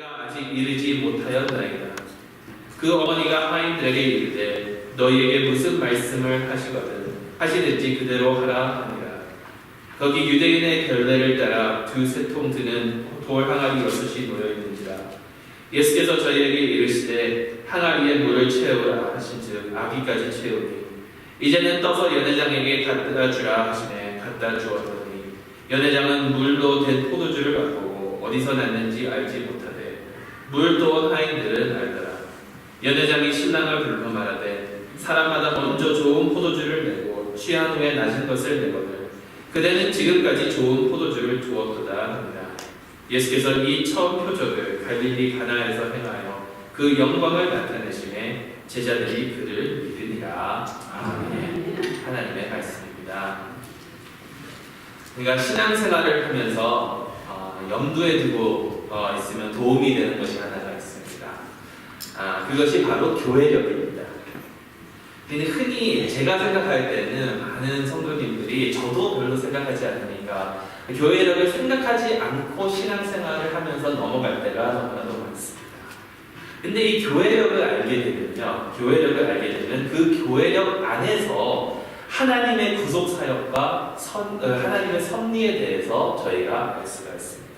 때가 아직 이르지 못하였나이다. 그 어머니가 하인들에게 이르되 너희에게 무슨 말씀을 하시는지 그대로 하라 하니라. 거기 유대인의 결례를 따라 두세 통 드는 돌 항아리 6이 놓여 있는지라. 예수께서 저희에게 이르시되 항아리에 물을 채우라 하신즉 아기까지 채우니 이제는 떠서 연회장에게 갖다 주라 하시매 갖다 주었더니 연회장은 물로 된 포도주를 맛보고 어디서 났는지 알지 못하되 물 또한 하인들은 알더라. 연회장이 신랑을 불러 말하되 사람마다 먼저 좋은 포도주를 내고 취한 후에 낮은 것을 내거늘 그대는 지금까지 좋은 포도주를 두었도다 합니다. 예수께서 이 처음 표적을 갈릴리 가나에서 행하여 그 영광을 나타내심에 제자들이 그를 믿으니라. 아멘. 하나님의 말씀입니다. 우리가 신앙생활을 하면서 염두에 두고 있으면 도움이 되는 것이 하나가 있습니다. 그것이 바로 교회력입니다. 근데 흔히 제가 생각할 때는 많은 성도님들이 저도 별로 생각하지 않으니까 교회력을 생각하지 않고 신앙생활을 하면서 넘어갈 때가 너무나도 많습니다. 근데 이 교회력을 알게 되면요, 그 교회력 안에서 하나님의 구속 사역과 하나님의 섭리에 대해서 저희가 알 수가 있습니다.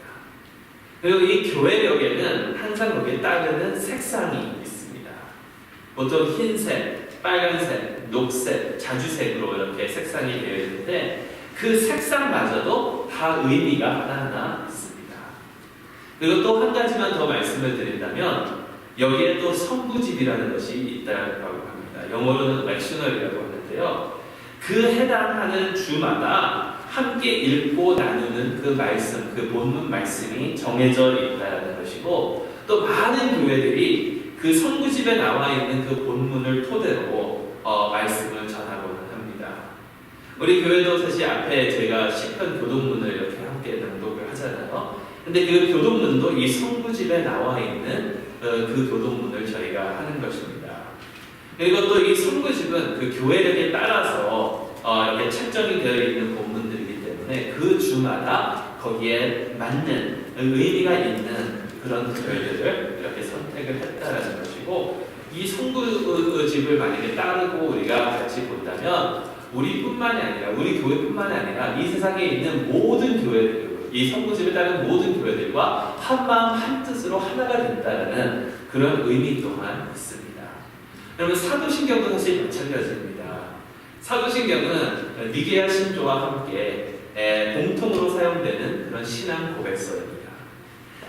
그리고 이 교회력에는 항상 거기에 따르는 색상이 있습니다. 보통 흰색, 빨간색, 녹색, 자주색으로 이렇게 색상이 되어 있는데 그 색상마저도 다 의미가 하나하나 있습니다. 그리고 또 한 가지만 더 말씀을 드린다면 여기에 또 성구집이라는 것이 있다고 합니다. 영어로는 렉셔널이라고 하는데요. 그 해당하는 주마다 함께 읽고 나누는 그 말씀, 그 본문 말씀이 정해져 있다는 것이고 또 많은 교회들이 그 성구집에 나와 있는 그 본문을 토대로 말씀을 전하고는 합니다. 우리 교회도 사실 앞에 제가 시편 교독문을 이렇게 함께 낭독을 하잖아요. 근데 그 교독문도 이 성구집에 나와 있는 그 교독문을 저희가 하는 것입니다. 그리고 또 이 성구집은 그 교회력에 따라서 이렇게 책정이 되어 있는 본문들이기 때문에 그 주마다 거기에 맞는 의미가 있는 그런 글들을 이렇게 선택을 했다라는 것이고 이 성구집을 만약에 따르고 우리가 같이 본다면 우리뿐만이 아니라 우리 교회뿐만이 아니라 이 세상에 있는 모든 교회들 이 성구집에 따른 모든 교회들과 한 마음 한 뜻으로 하나가 된다는 그런 의미 또한 있습니다. 여러분 사도신경도 사실 마찬가지입니다. 사도신경은 니게아 신조와 함께 공통으로 사용되는 그런 신앙 고백서입니다.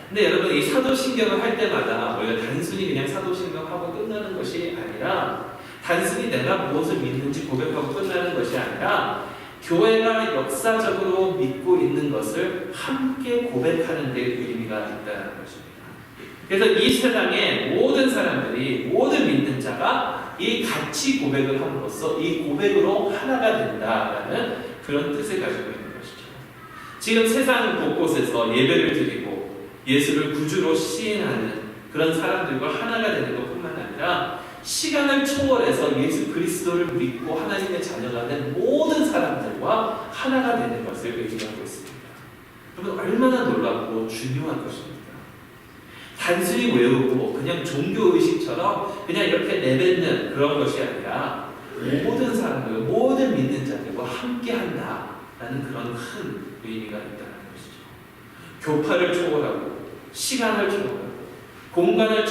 근데 여러분 이 사도신경을 할 때마다 우리가 단순히 그냥 사도신경하고 끝나는 것이 아니라 단순히 내가 무엇을 믿는지 고백하고 끝나는 것이 아니라 교회가 역사적으로 믿고 있는 것을 함께 고백하는 데 의미가 있다는 것입니다. 그래서 이 세상의 모든 사람들이 모든 믿는 자가 이 같이 고백을 함으로써 이 고백으로 하나가 된다라는 그런 뜻을 가지고 있는 것이죠. 지금 세상 곳곳에서 예배를 드리고 예수를 구주로 시인하는 그런 사람들과 하나가 되는 것뿐만 아니라 시간을 초월해서 예수 그리스도를 믿고 하나님의 자녀가 된 모든 사람들과 하나가 되는 것을 의미하고 있습니다. 여러분 얼마나 놀랍고 중요한 것입니다. 단순히 외우고 그냥 종교의식처럼 그냥 이렇게 내뱉는 그런 것이 아니라 모든 사람들, 모든 믿는 자들과 함께 한다라는 그런 큰 의미가 있다는 것이죠. 교파를 초월하고 시간을 초월하고 공간을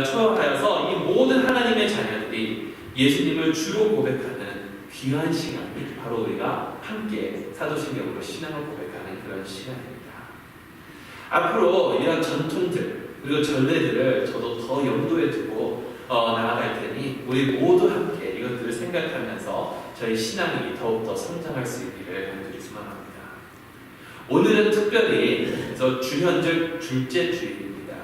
초월하여서 이 모든 하나님의 자녀들이 예수님을 주로 고백하는 귀한 시간이 바로 우리가 함께 사도신경으로 신앙을 고백하는 그런 시간입니다. 앞으로 이런 전통들 그리고 전례들을 저도 더 염두에 두고 나아갈 테니 우리 모두 함께 이것들을 생각하면서 저희 신앙이 더욱더 성장할 수 있기를 간절히 소망합니다. 오늘은 특별히 그래서 주현절 둘째 주일입니다.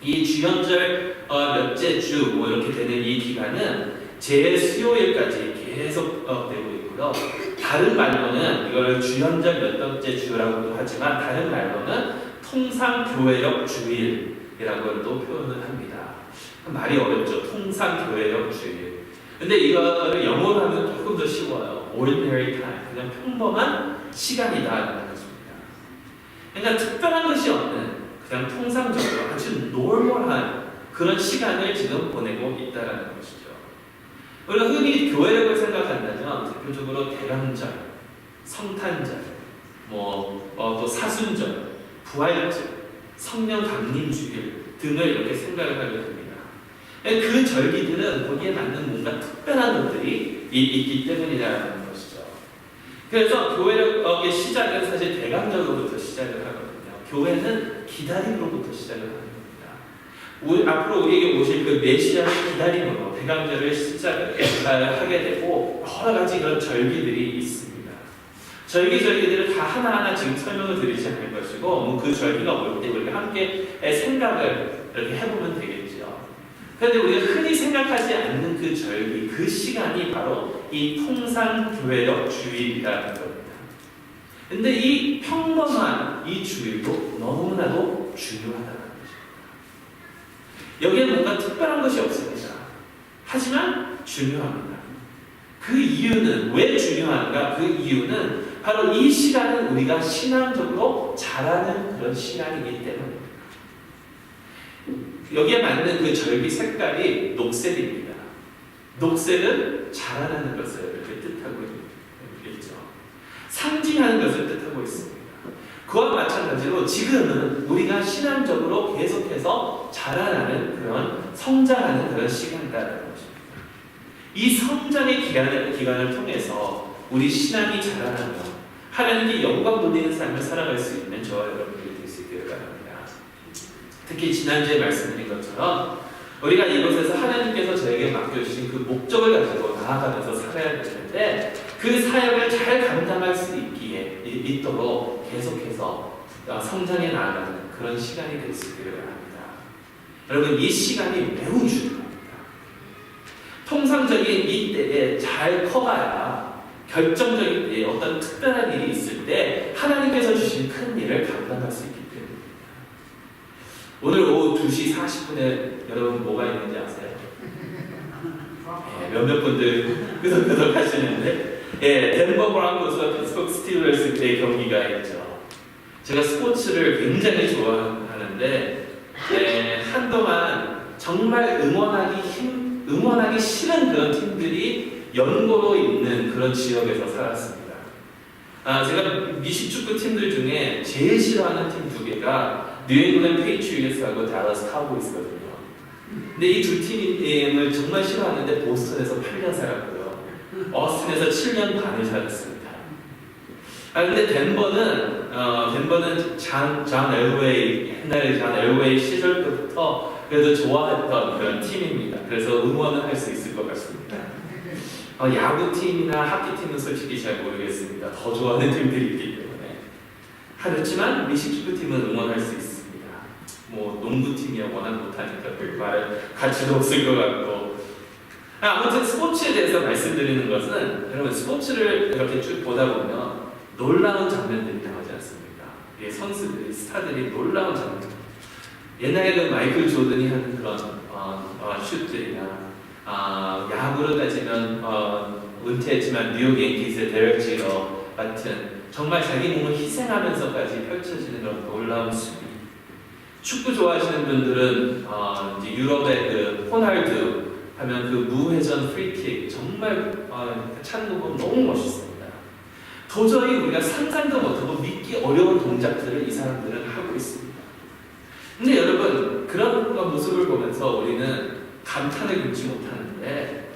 이 주현절 몇째 주 뭐 이렇게 되는 이 기간은 제수요일까지 계속 되고 있고요. 다른 말로는 이걸 주현절 몇 번째 주라고도 하지만 다른 말로는 통상교회력 주일이라고도 표현을 합니다. 말이 어렵죠. 통상교회력 주일. 근데 이거를 영어로 하면 조금 더 쉬워요. ordinary time. 그냥 평범한 시간이다라는 것입니다. 그러니까 특별한 것이 없는 그냥 놀몰한 그런 시간을 지금 보내고 있다는 것이죠. 우리가 흔히 교회를 생각한다면 대표적으로 대감절, 성탄절, 또 사순절, 부활절, 성령 강림주일 등을 이렇게 생각을 하게 됩니다. 그 절기들은 거기에 맞는 뭔가 특별한 것들이 있기 때문이라는 것이죠. 그래서 교회의 시작은 사실 대감절로부터 시작을 하거든요. 교회는 기다림으로부터 시작을 합니다. 앞으로 우리에게 오실 그 메시아를 기다림으로 대감절을 시작을 하게 되고 여러 가지 그런 절기들이 있습니다. 절기들을 다 하나하나 지금 설명을 드리지 않을 것이고 그 절기가 올 때 우리가 함께 생각을 이렇게 해보면 되겠죠. 그런데 우리가 흔히 생각하지 않는 그 절기, 그 시간이 바로 이 통상교회력 주일이라는 겁니다. 근데 이 평범한 이 주일도 너무나도 중요하다는 것입니다. 여기에 뭔가 특별한 것이 없습니다. 하지만 중요합니다. 그 이유는 왜 중요한가? 그 이유는 바로 이 시간은 우리가 신앙적으로 자라는 그런 시간이기 때문입니다. 여기에 맞는 그 절기 색깔이 녹색입니다. 녹색은 자라나는 것을 이렇게 뜻하고 있죠. 상징하는 것을 뜻하고 있습니다. 그와 마찬가지로 지금은 우리가 신앙적으로 계속해서 자라나는 그런 성장하는 그런 시간이라는 것입니다. 이 성장의 기간을 통해서 우리 신앙이 자라나며 하나님께 영광 돌리는 삶을 살아갈 수 있는 저와 여러분들이 될 수 있기를 바랍니다. 특히 지난주에 말씀드린 것처럼 우리가 이곳에서 하나님께서 저에게 맡겨주신 그 목적을 가지고 나아가면서 살아야 되는데 그 사역을 잘 감당할 수 있도록 계속해서 성장해 나아가는 그런 시간이 될 수 있기를 바랍니다. 여러분, 이 시간이 매우 중요합니다. 통상적인 이때에 잘 커가야 결정적인 때에 어떤 특별한 일이 있을 때 하나님께서 주신 큰 일을 감당할 수 있기 때문입니다. 오늘 오후 2시 40분에 여러분 뭐가 있는지 아세요? 몇몇 분들 끄덕끄덕 하시는데 덴버 브라운코스와 피츠버그 스틸러스의 경기가 있죠. 제가 스포츠를 굉장히 좋아하는데 한동안 정말 응원하기 싫은 그런 팀들이 연고로 있는 그런 지역에서 살았습니다. 제가 미식 축구 팀들 중에 제일 싫어하는 팀 두 개가 뉴잉글랜드 페이트리어츠하고 달러스 카우보이스거든요. 근데 이 두 팀을 정말 싫어하는데 보스턴에서 8년 살았고요. 어스틴에서 7년 반을 살았습니다. 근데 덴버는 존 엘웨이, 옛날에 존 엘웨이 시절 때부터 그래도 좋아했던 그런 팀입니다. 그래서 응원을 할 수 있을 것 같습니다. 야구팀이나 하키팀은 솔직히 잘 모르겠습니다. 더 좋아하는 팀들이 있기 때문에. 하지만 미식축구팀은 응원할 수 있습니다. 농구팀이야 워낙 못하니까 말할 가치도 없을 것 같고. 아무튼 스포츠에 대해서 말씀드리는 것은 여러분 스포츠를 이렇게 쭉 보다 보면 놀라운 장면들이 나오지 않습니까? 선수들이, 스타들이 놀라운 장면. 옛날에 그 마이클 조던이 하는 그런 슛들이나 야구로 따지면 은퇴했지만 뉴욕 양키스의 데렉 지거 같은 정말 자기 몸을 희생하면서까지 펼쳐지는 그런 놀라운 수비. 축구 좋아하시는 분들은 이제 유럽의 그 호날두 하면 그 무회전 프리킥 정말 찾는 거 너무 멋있습니다. 도저히 우리가 상상도 못하고 믿기 어려운 동작들을 이 사람들은 하고 있습니다. 근데 여러분 그런 모습을 보면서 우리는 감탄을 금치 못하는데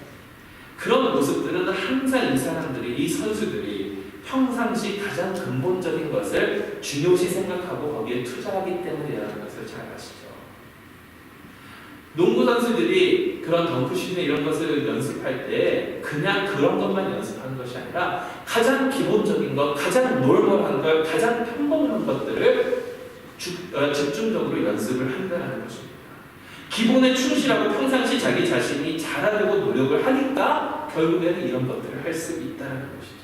그런 모습들은 항상 이 사람들이, 이 선수들이 평상시 가장 근본적인 것을 중요시 생각하고 거기에 투자하기 때문이라는 것을 잘 아시죠. 농구 선수들이 그런 덩크슛이나 이런 것을 연습할 때 그냥 그런 것만 연습하는 것이 아니라 가장 기본적인 것, 가장 놀멀한 것, 가장 평범한 것들을 집중적으로 연습을 한다는 것입니다. 기본에 충실하고 평상시 자기 자신이 잘하려고 노력을 하니까 결국에는 이런 것들을 할 수 있다는 것이죠.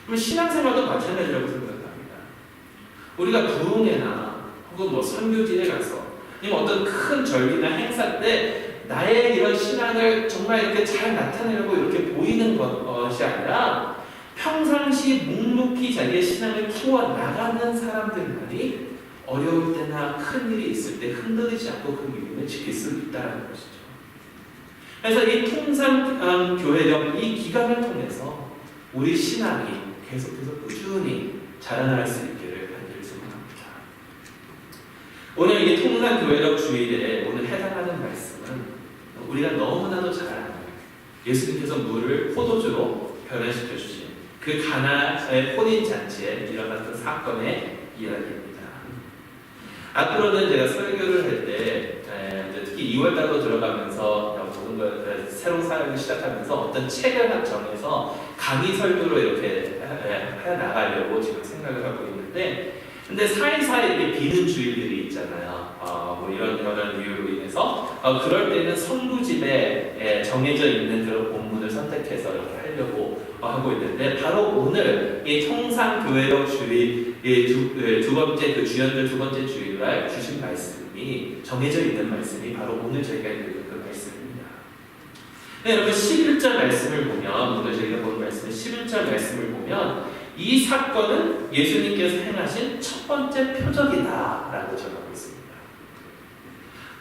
그럼 신앙생활도 마찬가지라고 생각합니다. 우리가 부흥회나 혹은 선교지에 가서 어떤 큰 절기나 행사 때 나의 이런 신앙을 정말 이렇게 잘 나타내려고 이렇게 보이는 것이 아니라 평상시 묵묵히 자기의 신앙을 키워 나가는 사람들만이 어려울 때나 큰 일이 있을 때 흔들리지 않고 그 믿음을 지킬 수 있다는 것이죠. 그래서 이 통상 교회력 이 기간을 통해서 우리 신앙이 계속해서 꾸준히 자라날 수 있기를 간절히 소원합니다. 오늘 이 통상 교회력 주일에 오늘 해당하는 말씀은 우리가 너무나도 잘 아는 예수님께서 물을 포도주로 변화시켜 주신 그 가나의 혼인잔치에 일어났던 사건의 이야기입니다. 앞으로는 제가 설교를 할 때 특히 2월달로 들어가면서 모든 걸 새로운 사역을 시작하면서 어떤 책을 정해서 강의 설교로 이렇게 해 나가려고 지금 생각을 하고 있는데, 근데 사이사이 이렇게 비는 주일들이 있잖아요. 뭐 이런 이유로 인해서 그럴 때는 성구집에 정해져 있는 그런 본문을 선택해서 이렇게 하려고 하고 있는데, 바로 오늘 이 통상교회력 주일 두 번째 그 주연들 두 번째 주일날 주신 말씀이 정해져 있는 말씀이 바로 오늘 저희가 읽은 그 말씀입니다. 네, 여러분 11절 말씀을 보면, 오늘 저희가 본 말씀 11절 말씀을 보면 이 사건은 예수님께서 행하신 첫 번째 표적이다라고 전하고 있습니다.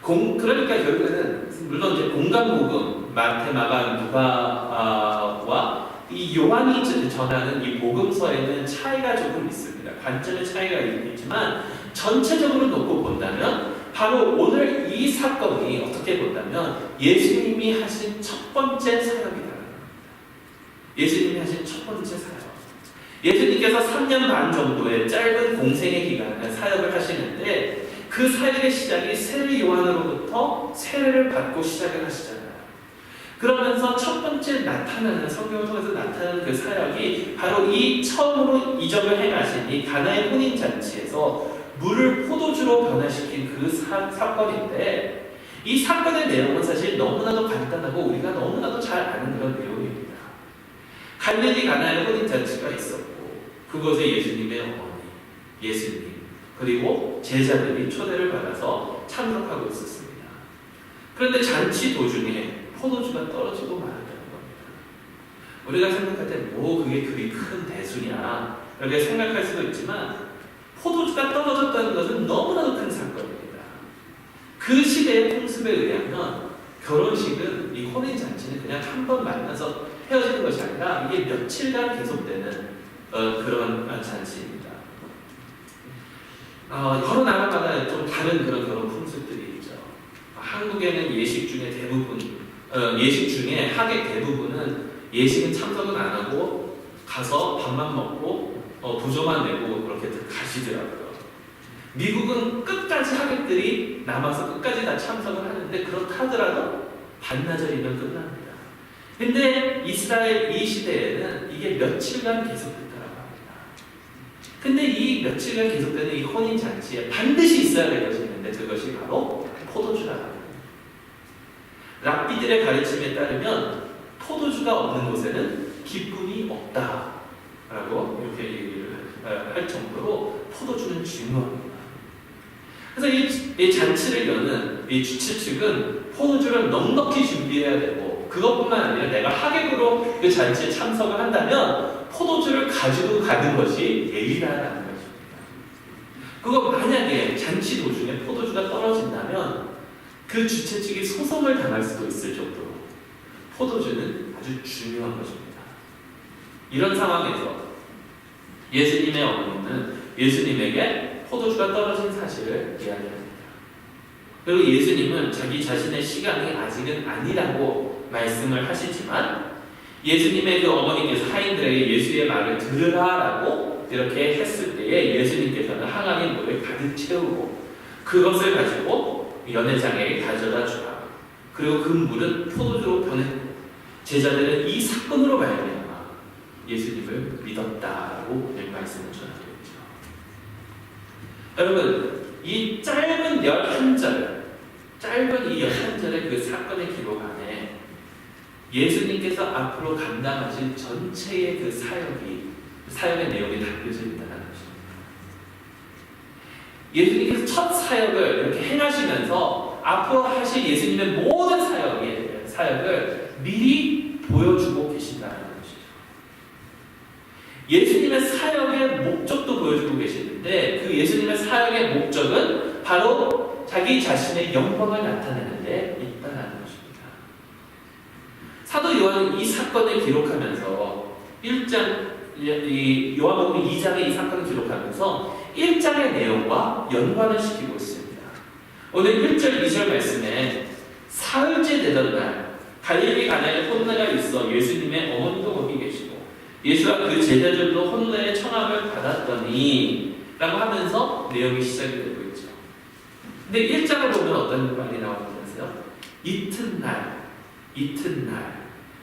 그러니까 결국에는 물론 이제 공간복음 마태, 마가, 누가와 이 요한이 전하는 이 복음서에는 차이가 조금 있습니다. 관점의 차이가 있지만 전체적으로 놓고 본다면 바로 오늘 이 사건이 어떻게 본다면 예수님이 하신 첫 번째 사역이다. 예수님이 하신 첫 번째 사역. 예수님께서 3년 반 정도의 짧은 공생의 기간에 사역을 하시는데 그 사역의 시작이 세례 요한으로부터 세례를 받고 시작을 하시잖아요. 그러면서 첫 번째 나타나는, 성경을 통해서 나타나는 그 사역이 바로 이 처음으로 이적을 행하신 이 가나의 혼인잔치에서 물을 포도주로 변화시킨 그 사건인데, 이 사건의 내용은 사실 너무나도 간단하고 우리가 너무나도 잘 아는 그런 내용입니다. 갈릴리 가나의 혼인잔치가 있었고 그곳에 예수님의 어머니, 예수님, 그리고 제자들이 초대를 받아서 참석하고 있었습니다. 그런데 잔치 도중에 포도주가 떨어지고 말았다는 겁니다. 우리가 생각할 때 그게 그리 큰 대수냐 이렇게 생각할 수도 있지만 포도주가 떨어졌다는 것은 너무나도 큰 사건입니다. 그 시대의 풍습에 의하면 결혼식은, 이 혼인잔치는 그냥 한 번 만나서 헤어지는 것이 아니라 이게 며칠간 계속되는 그런 잔치입니다. 여러 나라마다 좀 다른 그런 결혼 풍습들이 있죠. 한국에는 예식 중에 하객 대부분은 예식은 참석은 안 하고 가서 밥만 먹고 부조만 내고 그렇게 가시더라고요. 미국은 끝까지 하객들이 남아서 끝까지 다 참석을 하는데 그렇다 하더라도 반나절이면 끝납니다. 근데 이스라엘 이 시대에는 이게 며칠간 계속됐다고 합니다. 근데 이 며칠간 계속되는 이 혼인잔치에 반드시 있어야 될 것이 있는데 그것이 바로 포도주라고 합니다. 랍비들의 가르침에 따르면 포도주가 없는 곳에는 기쁨이 없다라고 이렇게 얘기를 할 정도로 포도주는 중요합니다. 그래서 이 잔치를 여는 이 주최 측은 포도주를 넉넉히 준비해야 되고, 그것뿐만 아니라 내가 하객으로 그 잔치에 참석을 한다면 포도주를 가지고 가는 것이 예의라는 것입니다. 그거 만약에 잔치 도중에 포도주가 떨어진다면 그 주최 측이 소송을 당할 수도 있을 정도로 포도주는 아주 중요한 것입니다. 이런 상황에서 예수님의 어머니는 예수님에게 포도주가 떨어진 사실을 이야기합니다. 그리고 예수님은 자기 자신의 시간이 아직은 아니라고 말씀을 하시지만 예수님의 그 어머니께서 하인들에게 예수의 말을 들으라라고 이렇게 했을 때에 예수님께서는 항아리 물을 가득 채우고 그것을 가지고 연회장에게 가져다 주라. 그리고 그 물은 포도주로 변했고 제자들은 이 사건으로 말미암아 예수님을 믿었다라고 말씀을 전하고 있죠. 여러분, 이 짧은 11절의 그 사건의 기록 안에 예수님께서 앞으로 감당하실 전체의 그 사역의 내용이 담겨져 있다는 것입니다. 예수님께서 첫 사역을 이렇게 행하시면서 앞으로 하실 예수님의 모든 사역을 미리 보여주고 계신다는 것이죠. 예수님의 사역의 목적도 보여주고 계시는데 그 예수님의 사역의 목적은 바로 자기 자신의 영광을 나타내는 데 있다는 것입니다. 사도 요한은 이 사건을 기록하면서 1장 이 요한복음 2장의 이 사건을 기록하면서 1장의 내용과 연관을 시키고 있습니다. 오늘 1절 2절 말씀에 사흘째 되던 날 갈릴리 가나에 혼례가 있어 예수님의 어머니도 거기 계시고 예수와 그 제자들도 혼례의 청함을 받았더니 라고 하면서 내용이 시작이 되고 있죠. 근데 1장을 보면 어떤 말이 나오는지 아세요? 이튿날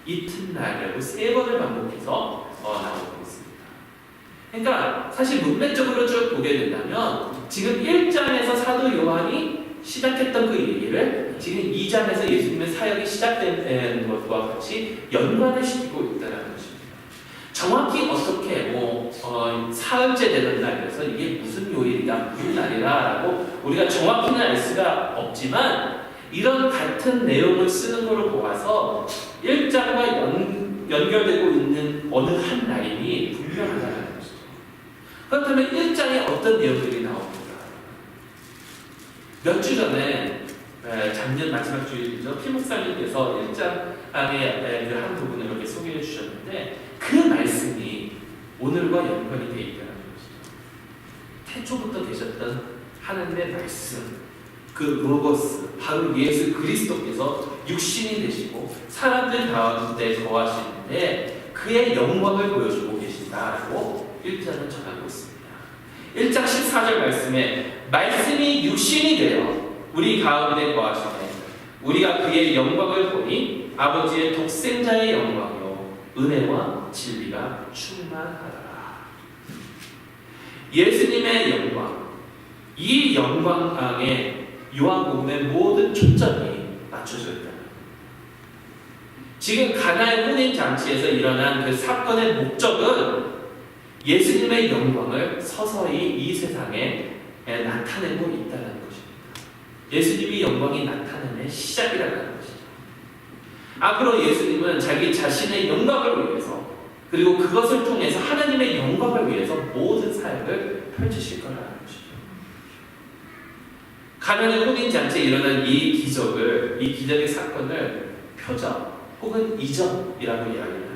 이튿날이라고 3번을 반복해서 나오고 있습니다. 그러니까 사실 문맥적으로 쭉 보게 된다면 지금 1장에서 사도 요한이 시작했던 그 얘기를 지금 2장에서 예수님의 사역이 시작된 것과 같이 연관을 시키고 있다는 것입니다. 정확히 어떻게 사흘째 되는 날이라서 이게 무슨 요일이다 무슨 날이라라고 우리가 정확히는 알 수가 없지만 이런 같은 내용을 쓰는 것을 보아서 1장과 연결되고 있는 어느 한 날임이 분명하다는 것이죠. 그렇다면 1장에 어떤 내용들이 나옵니까? 몇 주 전에 작년 마지막 주일이죠. 피목사님께서 1장의 한 부분을 이렇게 소개해 주셨는데 그 말씀이 오늘과 연관이 되어 있다는 것이죠. 태초부터 계셨던 하나님의 말씀, 그 로고스, 바로 예수 그리스도께서 육신이 되시고 사람들 가운데 거하시는데 그의 영광을 보여주고 계신다라고 1장은 전하고 있습니다. 1장 14절 말씀에 말씀이 육신이 되어 우리 가운데 거하시네 우리가 그의 영광을 보니 아버지의 독생자의 영광이요 은혜와 진리가 충만하더라. 예수님의 영광, 이 영광에 요한복음의 모든 초점이 맞춰져 있다. 지금 가나의 혼인 잔치에서 일어난 그 사건의 목적은 예수님의 영광을 서서히 이 세상에 나타내고 있다는 것입니다. 예수님이 영광이 나타내는 시작이라는 것이죠. 앞으로 예수님은 자기 자신의 영광을 위해서 그리고 그것을 통해서 하나님의 영광을 위해서 모든 사역을 펼치실 거라는 것이죠. 가나의 혼인잔치에 일어난 이 기적의 사건을 표적 혹은 이적이라고 이야기합니다.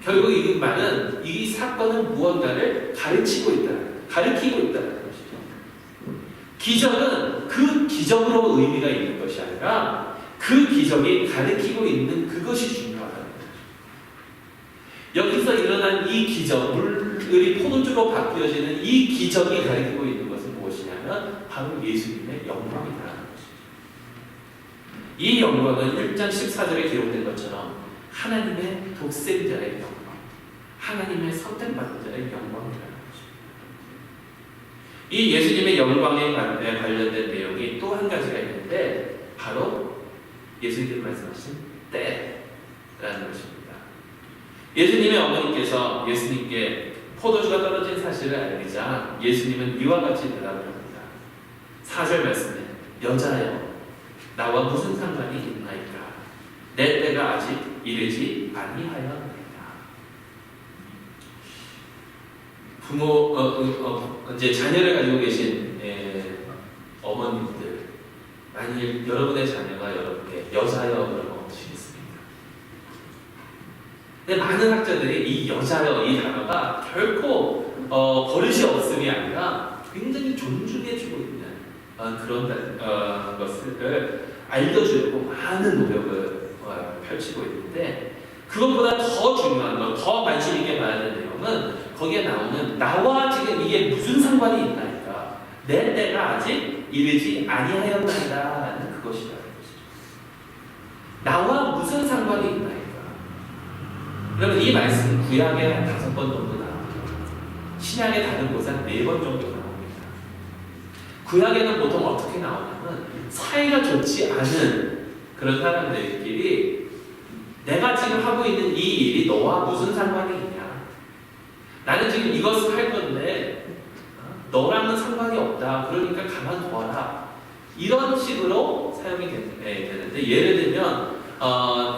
결국 이 말은 이 사건은 무언가를 가르치고 있다는 것이죠. 기적은 그 기적으로 의미가 있는 것이 아니라 그 기적이 가르치고 있는 그것이 중요하다는 거죠. 여기서 일어난 이 기적, 물이 포도주로 바뀌어지는 이 기적이 가르치고 있는 것은 무엇이냐면 바로 예수님의 영광이라는 것이죠. 이 영광은 1장 14절에 기록된 것처럼 하나님의 독생자의 영광, 하나님의 선택받은 자의 영광이라는 것입니다. 이 예수님의 영광에 관련된 내용이 또 한 가지가 있는데 바로 예수님이 말씀하신 때라는 것입니다. 예수님의 어머니께서 예수님께 포도주가 떨어진 사실을 알리자 예수님은 이와 같이 대답을 합니다. 4절 말씀에 여자여 나와 무슨 상관이 있나이까 내 때가 아직 이르지 아니하였나이다. 이제 자녀를 가지고 계신 어머님들, 만일 여러분의 자녀가 여러분께 여자여라고 하시겠습니까? 근데 많은 학자들이 이 여자여 이 단어가 결코 버릇이 없음이 아니라 굉장히 존중해주고 있는 그런 것을 알려주려고 많은 노력을 펼치고 있는데 그것보다 더 중요한 것, 더 관심 있게 봐야 되는 내용은 거기에 나오는 나와 지금 이게 무슨 상관이 있나니까 내 때가 아직 이르지 아니하였나이다라는 그것이라는 것이죠. 나와 무슨 상관이 있나이까. 그러면 이 말씀은 구약에 한 5번 정도 나오죠. 신약에 다른 곳에 한 4번 정도 나옵니다. 구약에는 보통 어떻게 나오냐면 사이가 좋지 않은 그런 사람들끼리 내가 지금 하고 있는 이 일이 너와 무슨 상관이 있냐? 나는 지금 이것을 할 건데 너랑은 상관이 없다. 그러니까 가만둬라. 이런 식으로 사용이 되는데 예를 들면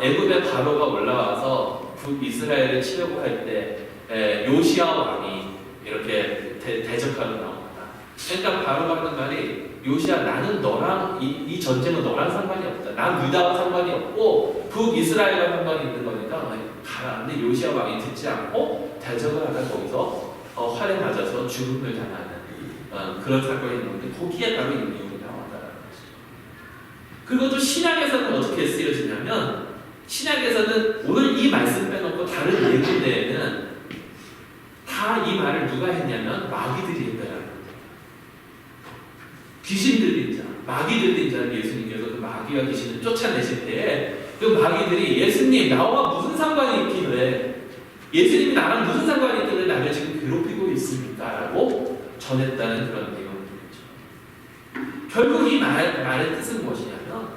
애굽의 바로가 올라와서 북이스라엘을 치려고 할 때 요시야 왕이 이렇게 대적하러 나옵니다. 그러니까 바로가 하는 말이 요시야 나는 너랑 이 전쟁은 너랑 상관이 없다. 난 유다와 상관이 없고 북이스라엘과 상관이 있는 거니까 가라. 근데 요시야 왕이 듣지 않고 대적을 하다 거기서 활에 맞아서 죽음을 당하는 그런 사건이 있는데 거기에 바로 이 내용이 나왔다는 것이죠. 그리고 또 신약에서는 어떻게 쓰여지냐면 신약에서는 오늘 이 말씀 빼놓고 다른 예군대에는 다 이 말을 누가 했냐면 마귀들이 했다라는 거예요. 귀신 들린 자, 마귀 들린 자를 예수님께서 그 마귀와 귀신을 쫓아내실 때에 그 마귀들이 예수님 나와 무슨 상관이 있길래 예수님이 나랑 무슨 상관이 있길래 나를 지금 괴롭히고 있습니까? 라고 전했다는 그런 내용이죠. 결국 이 말의 뜻은 무엇이냐면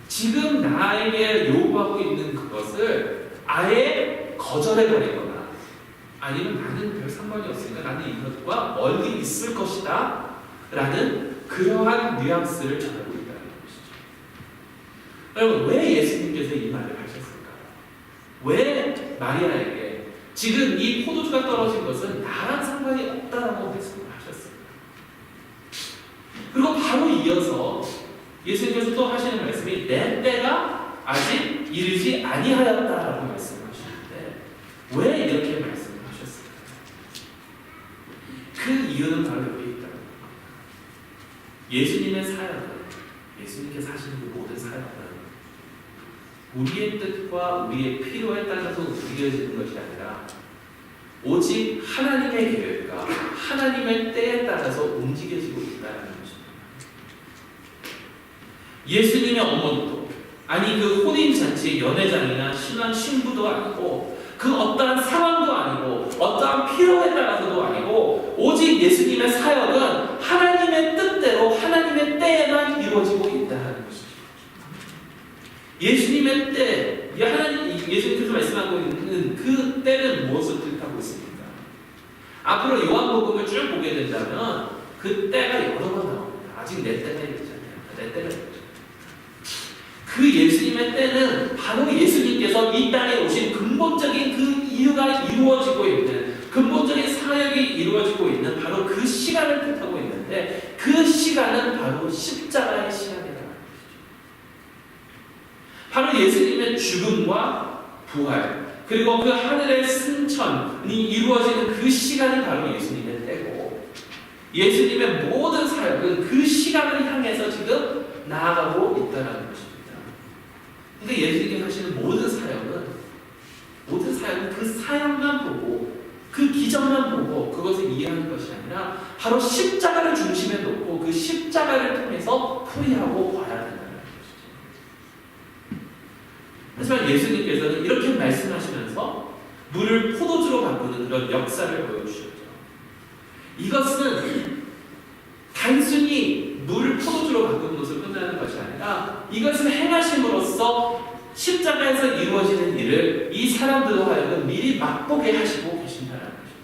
지금 나에게 요구하고 있는 그것을 아예 거절해버리거나 아니면 나는 별 상관이 없으니까 나는 이것과 멀리 있을 것이다 라는 그러한 뉘앙스를 전하고 있다는 것이죠. 여러분 왜 예수님께서 이 말을 하셨을까요? 왜 마리아에게 지금 이 포도주가 떨어진 것은 나랑 상관이 없다라고 말씀을 하셨을까요? 그리고 바로 이어서 예수님께서 또 하시는 말씀이 내 때가 아직 이르지 아니하였다라고 말씀하시는데 왜 이렇게 말씀을 하셨을까요? 그 이유는 바로 여기 있다. 예수님의 사역은 예수님께서 하시는 그 모든 사역은 우리의 뜻과 우리의 필요에 따라서 움직여지는 것이 아니라 오직 하나님의 계획과 하나님의 때에 따라서 움직여지고 있다는 것입니다. 예수님의 어머니도 아니 그 혼인잔치의 연회장이나 신랑 신부도 아니고 그 어떠한 상황도 아니고 어떠한 필요에 따라서도 아니고 오직 예수님의 사역은 하나님의 뜻대로 하나님의 때에만 이루어지고 있다는 것이죠. 예수님의 때, 예수님께서 말씀하고 있는 그 때는 무엇을 뜻하고 있습니까? 앞으로 요한복음을 쭉 보게 된다면 그 때가 여러 번 나옵니다. 아직 내 때가 있잖아요. 내 때가 있죠. 그 예수님의 때는 바로 예수님께서 이 땅에 오신 근본적인 그 이유가 이루어지고 있는 근본적인 사역이 이루어지고 있는 바로 그 시간을 뜻하고 있는데 그 시간은 바로 십자가의 시간이라는 것이죠. 바로 예수님의 죽음과 부활 그리고 그 하늘의 승천이 이루어지는 그 시간이 바로 예수님의 때고 예수님의 모든 사역은 그 시간을 향해서 지금 나아가고 있다는 것입니다. 그러니까 예수님께서 하시는 모든 사역은 그 사역만 보고 그 기적만 보고 그것을 이해하는 것이 아니라 바로 십자가를 중심에 놓고 그 십자가를 통해서 풀이하고 봐야 된다는 것이죠. 하지만 예수님께서는 이렇게 말씀하시면서 물을 포도주로 바꾸는 그런 역사를 보여주셨죠. 이것은 단순히 물을 포도주로 바꾸는 것을 끝나는 것이 아니라 이것을 행하심으로써 십자가에서 이루어지는 일을 이 사람들로 하여금 미리 맛보게 하시고 계신다는 것입니다.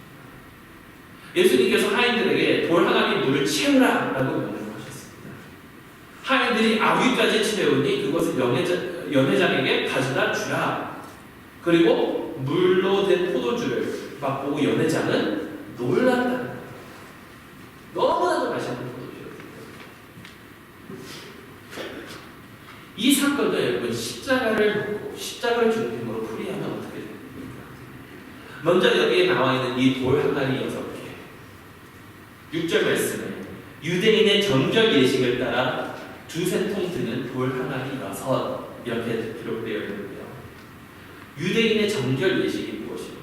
예수님께서 하인들에게 돌 하나님 물을 채우라 라고 명령을 하셨습니다. 하인들이 아귀까지 채우니 그것을 연회장에게 가져다 주라. 그리고 물로 된 포도주를 맛보고 연회장은 놀랐다는 거예요. 너무나도 맛있는 이 사건을 여러분 십자가를 놓고 십자가를 중심으로 풀이하면 어떻게 됩니까? 먼저 여기에 나와 있는 이 돌 항아리 6개 6절 말씀에 유대인의 정결 예식을 따라 두세 통 드는 돌 항아리 6 이렇게 기록되어 있는데요. 유대인의 정결 예식이 무엇입니까?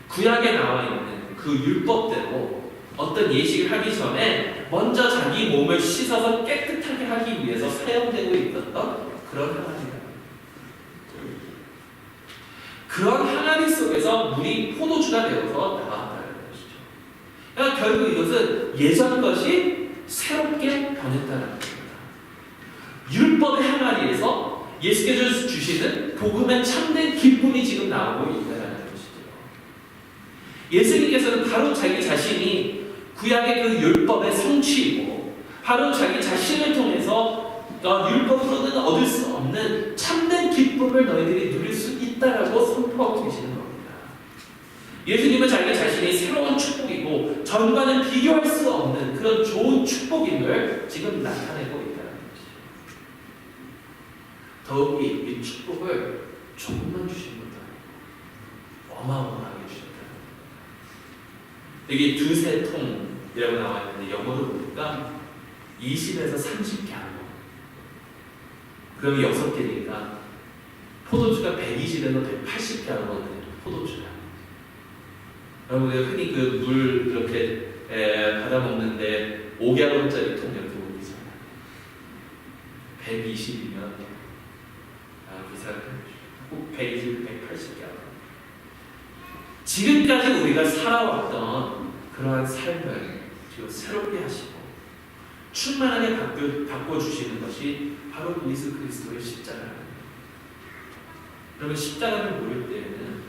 구약에 나와 있는 그 율법대로 어떤 예식을 하기 전에 먼저 자기 몸을 씻어서 깨끗하게 하기 위해서 사용되고 있었던 그런 항아리입니다. 그런 항아리 속에서 물이 포도주가 되어서 나왔다는 것이죠. 그러니까 결국 이것은 예전 것이 새롭게 변했다는 것입니다. 율법의 항아리에서 예수께서 주시는 복음의 참된 기쁨이 지금 나오고 있다는 것이죠. 예수님께서는 바로 자기 자신이 구약의 그 율법의 성취이고 바로 자기 자신을 통해서 율법으로는 얻을 수 없는 참된 기쁨을 너희들이 누릴 수 있다라고 선포하고 계시는 겁니다. 예수님은 자기 자신이 새로운 축복이고 전과는 비교할 수 없는 그런 좋은 축복임을 지금 나타내고 있다는 것이죠. 더욱이 이 축복을 조금만 주신 것도 아니고 어마어마하게 주셨다는 겁니다. 여기 두세 통이라고 나와 있는데 영어로 보니까 20에서 30개 그럼 6개니까 포도주가 120에서 180개 하거든요. 포도주가. 여러분 흔히 그 물 이렇게 받아 먹는데 5g짜리 통 이렇게 보이잖아요. 120이면 비싼 꼭 120, 180개. 지금까지 우리가 살아왔던 그러한 삶을 지금 새롭게 하시고 충만하게 바꿔주시는 것이 바로 예수 그리스도의 십자가입니다. 여러분 십자가를 모를 때에는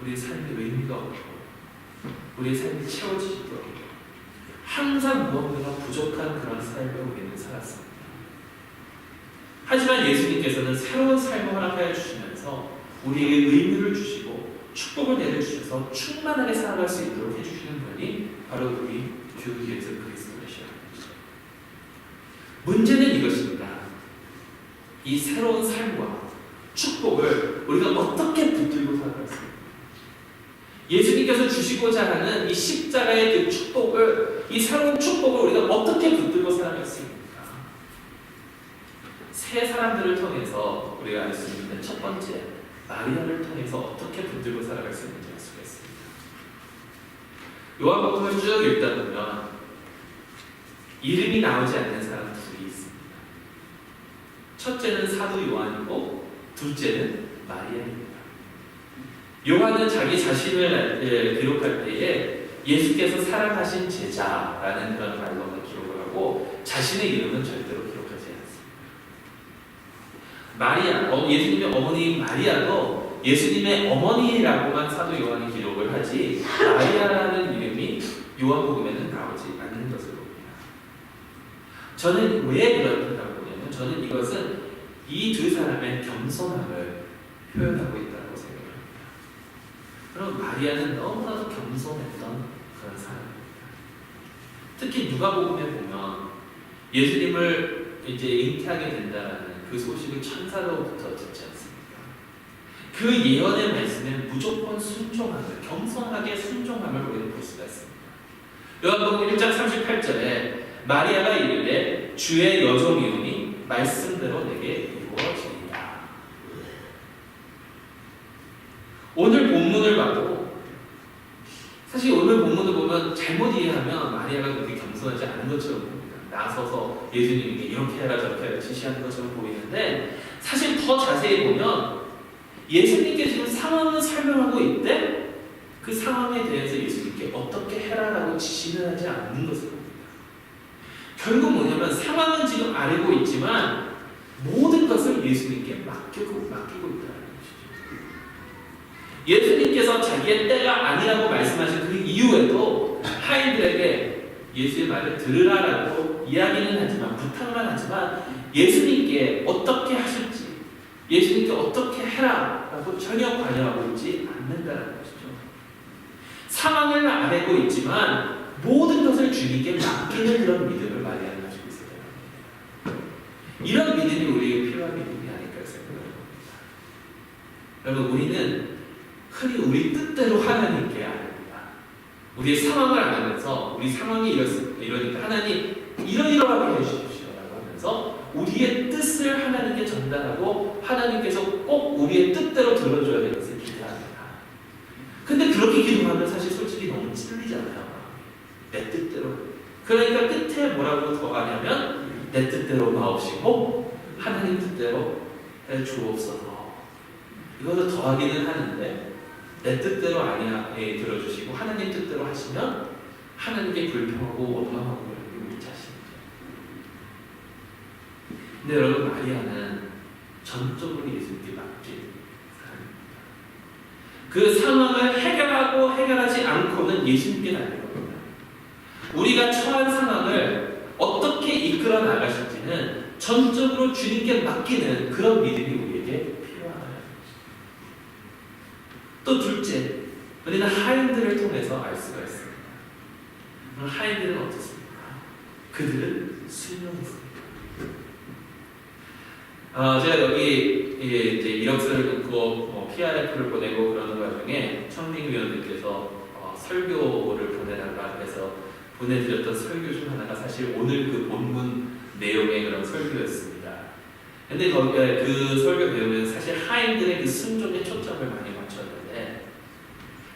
우리의 삶의 의미가 없고 우리의 삶이 채워지지도 않고 항상 무언가가 부족한 그런 삶을 우리는 살았습니다. 하지만 예수님께서는 새로운 삶을 허락하여 주시면서 우리에게 의미를 주시고 축복을 내려주셔서 충만하게 살아갈 수 있도록 해주시는 분이 바로 우리 주 예수 그리스도이시라. 문제는 이것입니다. 이 새로운 삶과 축복을 우리가 어떻게 붙들고 살아갈까요? 예수님께서 주시고자 하는 이 십자가의 그 축복을, 이 새로운 축복을 우리가 어떻게 붙들고 살아갈 수 있습니까? 세 사람들을 통해서 우리가 알 수 있는 첫 번째, 마리아를 통해서 어떻게 붙들고 살아갈 수 있는지 알 수가 있습니다. 요한복음을 쭉 읽다 보면 이름이 나오지 않는 사람 둘이 있습니다. 첫째는 사도 요한이고 둘째는 마리아입니다. 요한은 자기 자신을 기록할 때에 예수께서 사랑하신 제자라는 그런 말로만 기록을 하고 자신의 이름은 절대로 기록하지 않습니다. 마리아, 예수님의 어머니인 마리아도 예수님의 어머니라고만 사도 요한이 기록을 하지 마리아라는 이름이 요한복음에는 나오지 않는 것을 봅니다. 저는 왜 그렇다고 보냐면 저는 이것은 이 두 사람의 겸손함을 표현하고 있다고 생각합니다. 그럼 마리아는 너무나도 겸손했던 그런 사람입니다. 특히 누가복음에 보면 예수님을 이제 잉태하게 된다는 그 소식을 천사로부터 듣지 않습니까? 그 예언의 말씀에 무조건 순종함을, 겸손하게 순종함을 우리는 볼 수가 있습니다. 요한복음 1장 38절에 마리아가 이르되 주의 여종이오니 말씀대로 내게 이루어지리라. 오늘 본문을 봐도 사실 오늘 본문을 보면 잘못 이해하면 마리아가 그렇게 겸손하지 않은 것처럼 보입니다. 나서서 예수님에게 이렇게 해라 저렇게 해라 지시하는 것처럼 보이는데 사실 더 자세히 보면 예수님께 지금 상황을 설명하고 있대 그 상황에 대해서 예수님께 어떻게 해라라고 지시는 하지 않는 것을 봅니다. 결국 뭐냐면 상황은 지금 알고 있지만 모든 것을 예수님께 맡기고 있다는 것이죠. 예수님께서 자기의 때가 아니라고 말씀하신 그 이후에도 하인들에게 예수의 말을 들으라라고 이야기는 하지만 부탁만 하지만 예수님께 어떻게 하실지 예수님께 어떻게 해라라고 전혀 관여하고 있지 않는다는 것이죠. 상황을 알고 있지만 모든 것을 주님께 맡기는 그런 믿음을 마리아는 가지고 있어야 합니다. 이런 믿음이 우리에게 필요한 믿음이 아닐까 생각합니다. 여러분 우리는 흔히 우리 뜻대로 하나님께 아닙니다. 우리의 상황을 알면서 우리 상황이 이러니까 하나님 이러이러하게 해주십시오라고 하면서 우리의 뜻을 하나님께 전달하고 하나님께서 꼭 우리의 뜻대로 들어줘야 되는 것을 기대합니다. 근데 그렇게 기도하면 사실 솔직히 너무 찔리잖아요. 내 뜻대로. 그러니까 끝에 뭐라고 더 하냐면 내 뜻대로 마옵시고 하나님 뜻대로 주옵소서. 이것도 더하기는 하는데 내 뜻대로 아니야 들어주시고 하나님 뜻대로 하시면 하나님께 불평하고 원망하고 우리 자신이죠. 근데 여러분 마리아는 전적으로 예수님께 맡긴 사람입니다. 그 상황을 해결하고 해결하지 않고는 예수님께 달린 겁니다. 우리가 처한 상황을 어떻게 이끌어 나가실지는 전적으로 주님께 맡기는 그런 믿음이 우리에게 필요하다. 또 둘째, 우리는 하인들을 통해서 알 수가 있습니다. 그럼 하인들은 어떻습니까? 그들은 순종했습니다. 제가 여기 이제 이력서를 넣고 PRF를 보내고 그러는 와중에 청빙위원님께서 설교를 보내달라 해서 보내드렸던 설교 중 하나가 사실 오늘 그 본문 내용의 그런 설교였습니다. 근데 그 설교 내용은 사실 하인들의 그 순종에 초점을 많이 맞췄는데,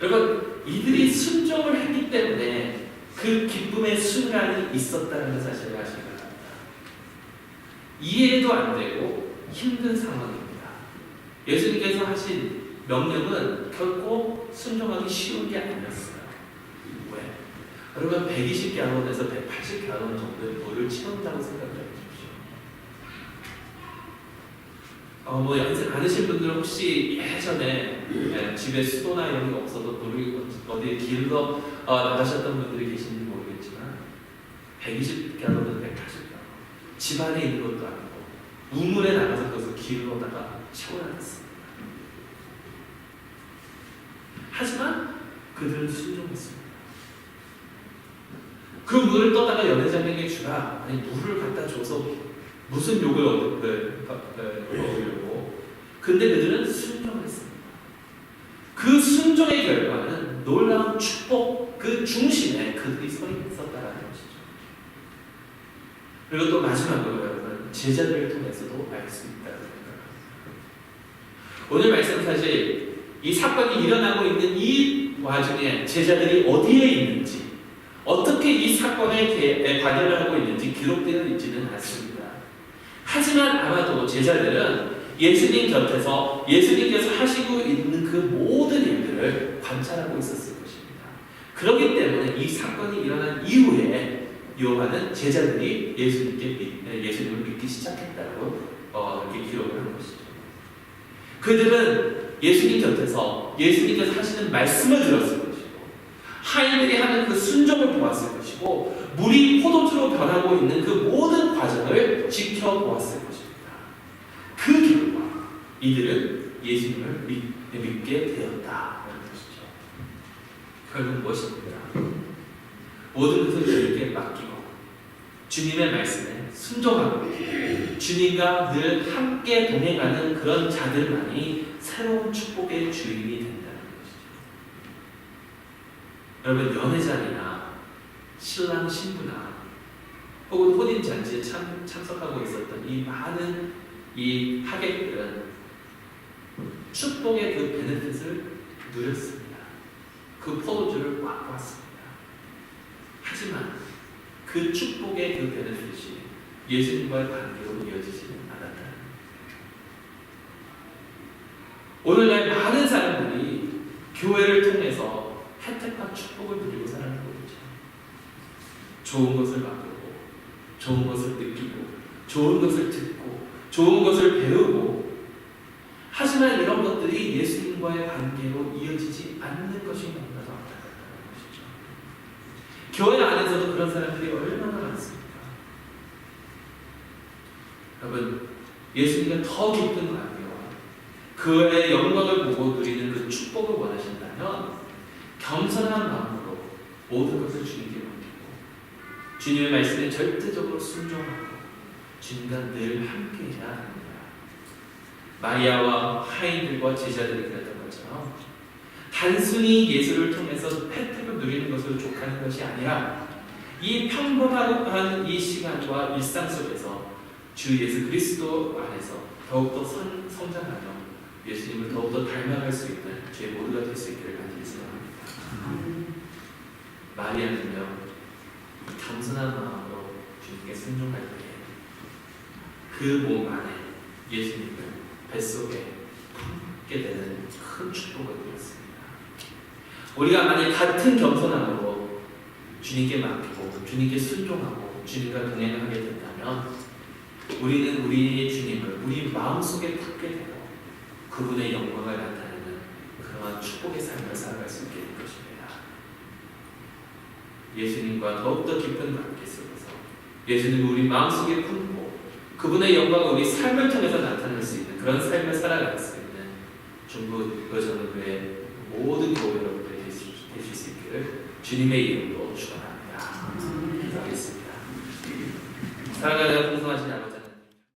여러분, 이들이 순종을 했기 때문에 그 기쁨의 순간이 있었다는 사실을 아시기 바랍니다. 이해도 안 되고 힘든 상황입니다. 예수님께서 하신 명령은 결코 순종하기 쉬운 게 아니었어요. 왜? 여러분, 120갤론에서 180갤론 정도의 물을 채운다고 생각해 보십시오. 연습 많으신 분들은 혹시 예전에 집에 수도나 이런 게 없어도 물을 어디 길러 나가셨던 분들이 계신지 모르겠지만 120갤론에서 180갤론 집 안에 있는 것도 아니고 우물에 나가서 그것을 길러다가 채워놨습니다. 하지만 그들은 순종했습니다. 그 물을 떠다가 연회장에게 주라. 아니, 물을 갖다 줘서 무슨 욕을 얻으려고. 근데 그들은 순종했습니다. 그 순종의 결과는 놀라운 축복, 그 중심에 그들이 서 있었다는 것이죠. 그리고 또 마지막으로 여러분, 제자들을 통해서도 알 수 있다는 생각합니다. 오늘 말씀 사실 이 사건이 일어나고 있는 이 와중에 제자들이 어디에 있는지, 어떻게 이 사건에 관여를 하고 있는지 기록되어 있지는 않습니다. 하지만 아마도 제자들은 예수님 곁에서 예수님께서 하시고 있는 그 모든 일들을 관찰하고 있었을 것입니다. 그렇기 때문에 이 사건이 일어난 이후에 요한은 제자들이 예수님을 믿기 시작했다고 이렇게 기록을 한 것이죠. 그들은 예수님 곁에서 예수님께서 하시는 말씀을 들었을 것이고, 하인들이 하는 그 순종을 보았을 것이고, 물이 포도주로 변하고 있는 그 모든 과정을 지켜보았을 것입니다. 그 결과 이들은 예수님을 믿게 되었다는 것이죠. 결국 무엇입니까? 모든 것을 주님께 맡기고 주님의 말씀에 순종하고 주님과 늘 함께 동행하는 그런 자들만이 새로운 축복의 주인이 된다는 것이죠. 여러분, 연회장이나 신랑 신부나 혹은 혼인잔치에 참석하고 있었던 이 많은 이 하객들은 축복의 그 베네핏을 누렸습니다. 그 포도주를 꽉 왔습니다. 하지만 그 축복의 그 베네핏이 예수님과의 관계로 이어지지는 않았다. 오늘날 많은 사람들이 교회를 통해서 혜택과 축복을 누리고 살아가고 있죠. 좋은 것을 맛보고, 좋은 것을 느끼고, 좋은 것을 듣고, 좋은 것을 배우고, 하지만 이런 것들이 예수님과의 관계로 이어지지 않는 것이 너무나도 안타깝다는 것이죠. 교회 안에서도 그런 사람들이 얼마나 많습니까? 여러분, 예수님과 더 깊은 관계와 그의 영광을 보고 누리는 그 축복을 원하신다면 겸손한 마음으로 모든 것을 주님께 맡기고 주님의 말씀에 절대적으로 순종하고 주님과 늘 함께해야 합니다. 마리아와 하인들과 제자들이 그랬던 것처럼 단순히 예수를 통해서 혜택을 누리는 것으로 족하는 것이 아니라 이 평범한 이 시간과 일상 속에서 주 예수 그리스도 안에서 더욱더 성장하며 예수님을 더욱더 닮아갈 수 있는 저희 모두가 될 수 있기를 간절히 소원합니다. 마리아는요, 겸손한 마음으로 주님께 순종할 때 그 몸 안에 예수님을 뱃속에 품게 되는 큰 축복을 누렸습니다. 우리가 만약 같은 겸손함으로 주님께 맡기고 주님께 순종하고 주님과 동행하게 된다면 우리는 우리 주님을 우리 마음속에 품게 되고 그분의 영광을 나타내는 그러한 축복의 삶을 살아갈 수 있게 될 것입니다. 예수님과 더욱더 깊은 관계 속에서 예수님을 우리 마음속에 품고 그분의 영광을 우리 삶을 통해서 나타낼 수 있는 그런 삶을 살아갈 수 있는 중부 여전교회 모든 교회 여러분들이 되실 수 있기를 주님의 이름으로 축원합니다. 사랑하는 풍성하신 아버지